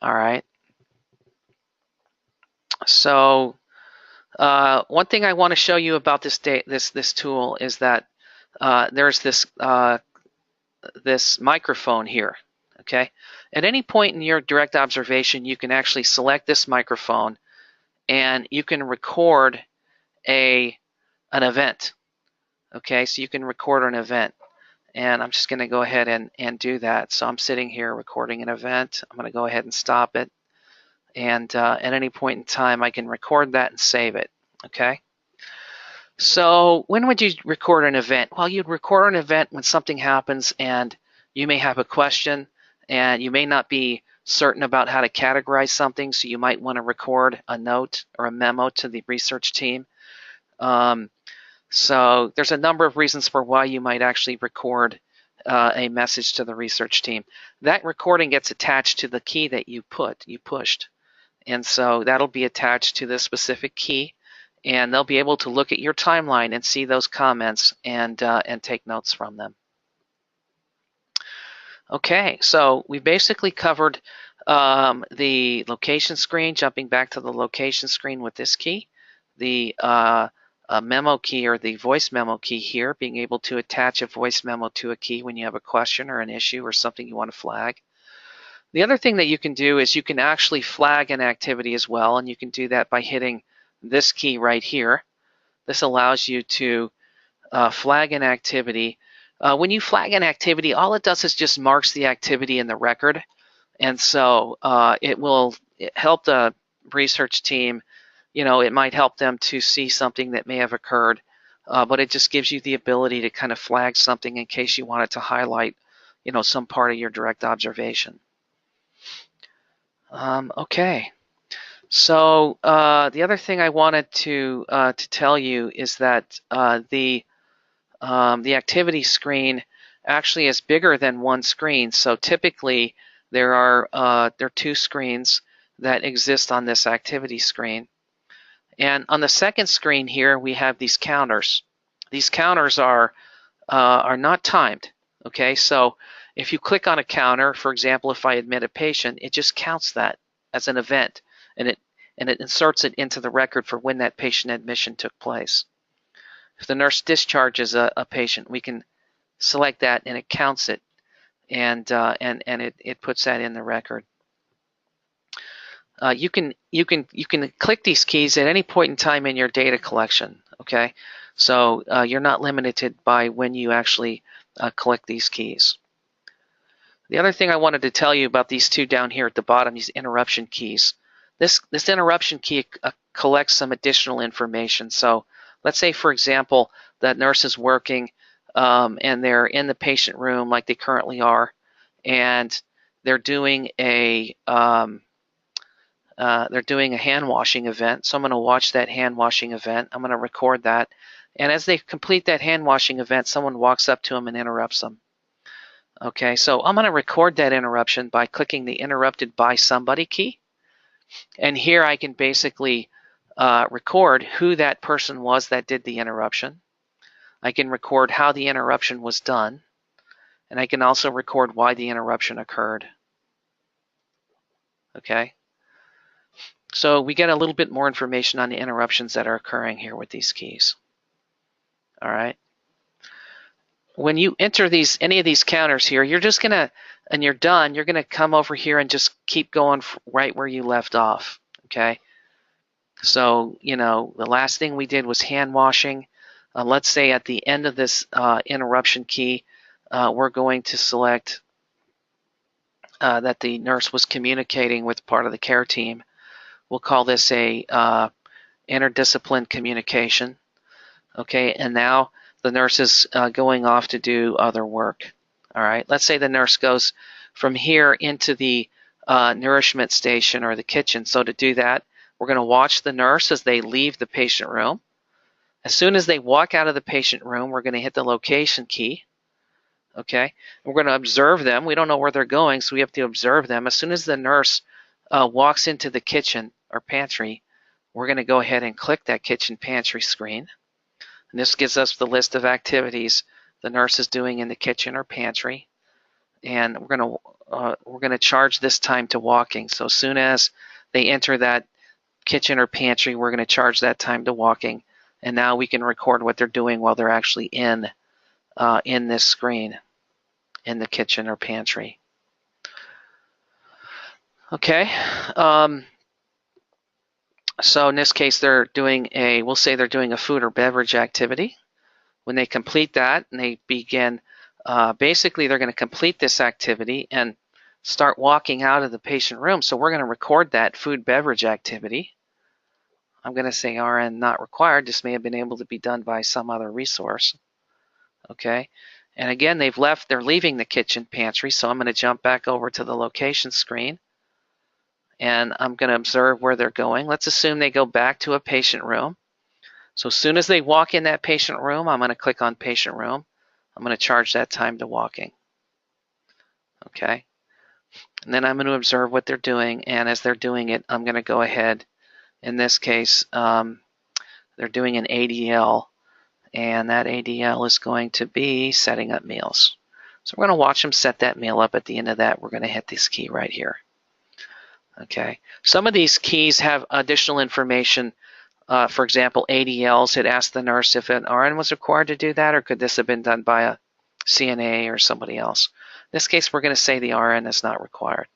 All right. So one thing I want to show you about this tool is that there's this microphone here. Okay. At any point in your direct observation, you can actually select this microphone, and you can record an event. Okay, so you can record an event, and I'm just going to go ahead and do that. So I'm sitting here recording an event. I'm going to go ahead and stop it, and at any point in time, I can record that and save it. Okay. So when would you record an event? Well, you'd record an event when something happens and you may have a question and you may not be certain about how to categorize something, so you might want to record a note or a memo to the research team. So there's a number of reasons for why you might actually record a message to the research team. That recording gets attached to the key that you pushed. And so that'll be attached to this specific key, and they'll be able to look at your timeline and see those comments and take notes from them. Okay, so we basically covered the location screen, jumping back to the location screen with this key, the memo key or the voice memo key here, being able to attach a voice memo to a key when you have a question or an issue or something you want to flag. The other thing that you can do is you can actually flag an activity as well, and you can do that by hitting this key right here. This allows you to flag an activity. When you flag an activity, all it does is just marks the activity in the record, and so it will help the research team. It might help them to see something that may have occurred, but it just gives you the ability to kind of flag something in case you wanted to highlight, some part of your direct observation. Okay, so the other thing I wanted to tell you is that the activity screen actually is bigger than one screen. So typically there are two screens that exist on this activity screen, and on the second screen here we have these counters. These counters are not timed. Okay, so if you click on a counter, for example, if I admit a patient, it just counts that as an event, and it inserts it into the record for when that patient admission took place. If the nurse discharges a patient, we can select that and it counts it, and it puts that in the record. You can click these keys at any point in time in your data collection. Okay, so you're not limited by when you actually click these keys. The other thing I wanted to tell you about these two down here at the bottom, these interruption keys. This interruption key collects some additional information. So let's say, for example, that nurse is working and they're in the patient room like they currently are, and they're doing a hand washing event. So I'm going to watch that hand washing event. I'm going to record that. And as they complete that hand washing event, someone walks up to them and interrupts them. Okay, so I'm going to record that interruption by clicking the interrupted by somebody key. And here I can basically record who that person was that did the interruption. I can record how the interruption was done. And I can also record why the interruption occurred. Okay, so we get a little bit more information on the interruptions that are occurring here with these keys. All right. When you enter any of these counters here, you're just gonna, and you're done, you're gonna come over here and just keep going right where you left off. Okay. So, the last thing we did was hand washing. Let's say at the end of this interruption key, we're going to select that the nurse was communicating with part of the care team. We'll call this a interdiscipline communication. Okay, and now the nurse is going off to do other work. All right, let's say the nurse goes from here into the nourishment station or the kitchen. So to do that, we're going to watch the nurse as they leave the patient room. As soon as they walk out of the patient room, we're going to hit the location key. Okay, we're going to observe them. We don't know where they're going, so we have to observe them. As soon as the nurse walks into the kitchen or pantry, we're going to go ahead and click that kitchen pantry screen. And this gives us the list of activities the nurse is doing in the kitchen or pantry. And we're going to we're going to charge this time to walking. So as soon as they enter that kitchen or pantry, we're going to charge that time to walking. And now we can record what they're doing while they're actually in this screen in the kitchen or pantry. Okay. So in this case, they're doing we'll say they're doing a food or beverage activity. When they complete that and they begin, basically they're going to complete this activity and start walking out of the patient room. So we're going to record that food beverage activity. I'm going to say RN not required. This may have been able to be done by some other resource. Okay. And again, they're leaving the kitchen pantry. So I'm going to jump back over to the location screen and I'm going to observe where they're going. Let's assume they go back to a patient room. So as soon as they walk in that patient room, I'm going to click on patient room. I'm going to charge that time to walking. Okay. And then I'm going to observe what they're doing. And as they're doing it, I'm going to go ahead. In this case, they're doing an ADL. And that ADL is going to be setting up meals. So we're going to watch them set that meal up. At the end of that, we're going to hit this key right here. Okay. Some of these keys have additional information. For example, ADLs had asked the nurse if an RN was required to do that, or could this have been done by a CNA or somebody else. In this case, we're going to say the RN is not required.